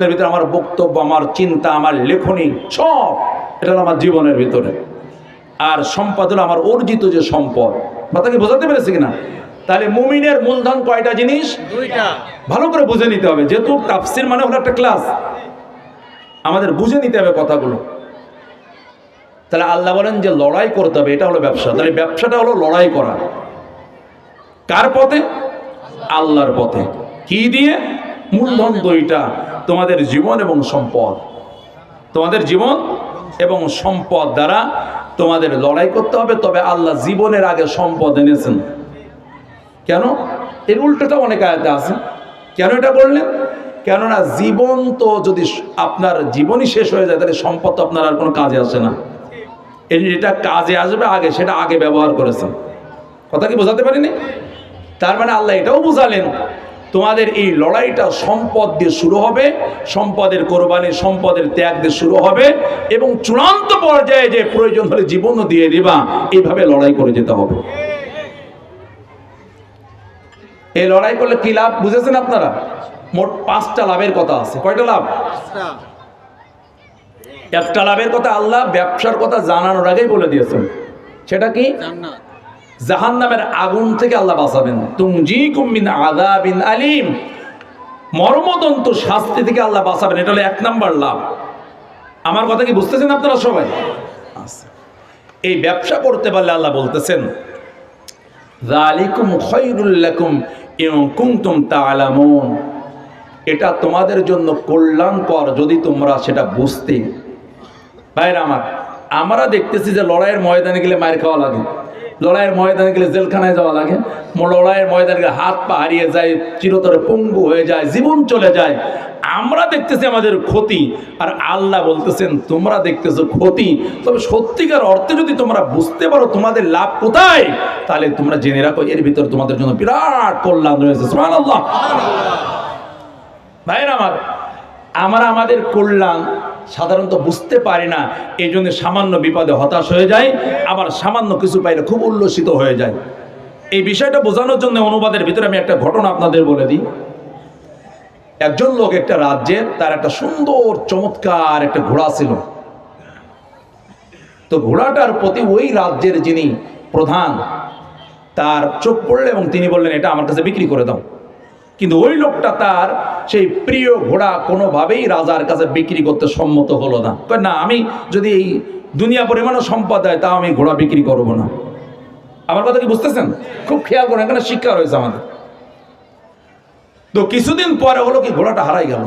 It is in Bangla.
এর ভিতরে আমার বক্তব্য, আমার চিন্তা, আমার লেখনী সব এটা হলো আমার জীবনের ভিতরে। আর সম্পদ হলো আমার অর্জিত যে সম্পদ। কথাকে বোঝাতে পেরেছি কিনা? তাহলে মুমিনের মূলধন কয়টা জিনিস? দুইটা। ভালো করে বুঝে নিতে হবে, যেহেতু তাফসীর মানে হলো একটা ক্লাস, আমাদের বুঝে নিতে হবে কথাগুলো। তাহলে আল্লাহ বলেন যে লড়াই করতে হবে, এটা হলো ব্যবসা। তাহলে ব্যবসাটা হলো লড়াই করা। কার পথে? আল্লাহর পথে। কি দিয়ে? মূলধন দুইটা, তোমাদের জীবন এবং সম্পদ। তোমাদের জীবন এবং সম্পদ দ্বারা তোমাদের লড়াই করতে হবে। তবে আল্লাহ জীবনের আগে সম্পদ এনেছেন। কেন? এর উল্টোটা অনেক আয়াতে আছে। কেন এটা বললেন? কেননা জীবন তো যদি আপনার জীবনই শেষ হয়ে যায়, তাহলে সম্পদ তো আপনার আর কোনো কাজে আসে না। এটা কাজে আসবে আগে, সেটা আগে ব্যবহার করেছেন। কথা কি বোঝাতে পারিনি? তার মানে আল্লাহ এটাও বুঝালেন, তোমাদের এই লড়াইটা সম্পদ দিয়ে শুরু হবে, সম্পদের কোরবানি, সম্পদের ত্যাগ দিয়ে শুরু হবে, এবং চূড়ান্ত পর্যায়ে যে প্রয়োজন হলে জীবনও দিয়ে দিবা, এইভাবে লড়াই করে যেতে হবে। এই লড়াই করলে কি লাভ বুঝেছেন আপনারা? মোট 5টা লাভের কথা আছে। কয়টা লাভ? একটা লাভের কথা আল্লাহ ব্যবসার কথা জানানোর আগেই বলে দিয়েছেন। সেটা কি? জাহান্নামের আগুন থেকে আল্লাহ বাঁচাবেন। তুনজিকুম মিন আযাবিন আলীম, মর্মদন্ত শাস্তি থেকে আল্লাহ বাঁচাবেন। এটা হলো 1 নাম্বার লাভ। আমার কথা কি বুঝতেছেন আপনারা সবাই? এই ব্যবসা করতে পারলে আল্লাহ বলতেছেন যালিকুম খায়রুল লাকুম ইন কুনতুম তা'লামুন, এটা তোমাদের জন্য কল্যাণকর যদি তোমরা সেটা বুঝতে। ভাইরা আমার, আমরা দেখতেছি যে লড়াইয়ের ময়দানে গেলে মার খাওয়া লাগে, লড়াইয়ের ময়দানে গেলে জেলখানায় যাওয়া লাগে, লড়াইয়ের ময়দানে গেলে হাত পা হারিয়ে যায়, চিরতরে পঙ্গু হয়ে যায়, জীবন চলে যায়। আমরা দেখতেছি আমাদের ক্ষতি, আর আল্লাহ বলতেছেন তোমরা দেখতেছো ক্ষতি। তবে সত্যিকার অর্থে যদি তোমরা বুঝতে পারো তোমাদের লাভ কোথায়, তাহলে তোমরা জেনে রাখো এর ভিতরে তোমাদের জন্য বিরাট কল্যাণ রয়েছে। সুবহানাল্লাহ। ভাইরা আমার, আমরা আমাদের কল্যাণ সাধারণত বুঝতে পারি না, এই জন্য সামান্য বিপদে হতাশ হয়ে যায়, আবার সামান্য কিছু পাইলে খুব উল্লসিত হয়ে যায়। এই বিষয়টা বোঝানোর জন্য অনুবাদের ভিতরে আমি একটা ঘটনা আপনাদের বলে দিই। একজন লোক একটা রাজ্যের, তার একটা সুন্দর চমৎকার একটা ঘোড়া ছিল। তো ঘোড়াটার প্রতি ওই রাজ্যের যিনি প্রধান, তার চোখ পড়ল এবং তিনি বললেন এটা আমার কাছে বিক্রি করে দাও। কিন্তু ওই লোকটা তার সেই প্রিয় ঘোড়া কোনোভাবেই রাজার কাছে বিক্রি করতে সম্মত হলো না। না, আমি যদি এই দুনিয়া পরিমাণও সম্পদ হয় তাও আমি ঘোড়া বিক্রি করব না। আমার কথা কি বুঝতেছেন? খুব খেয়াল করেন, এখানে শিক্ষা রয়েছে আমাদের। তো কিছুদিন পরে হলো কি, ঘোড়াটা হারাই গেল।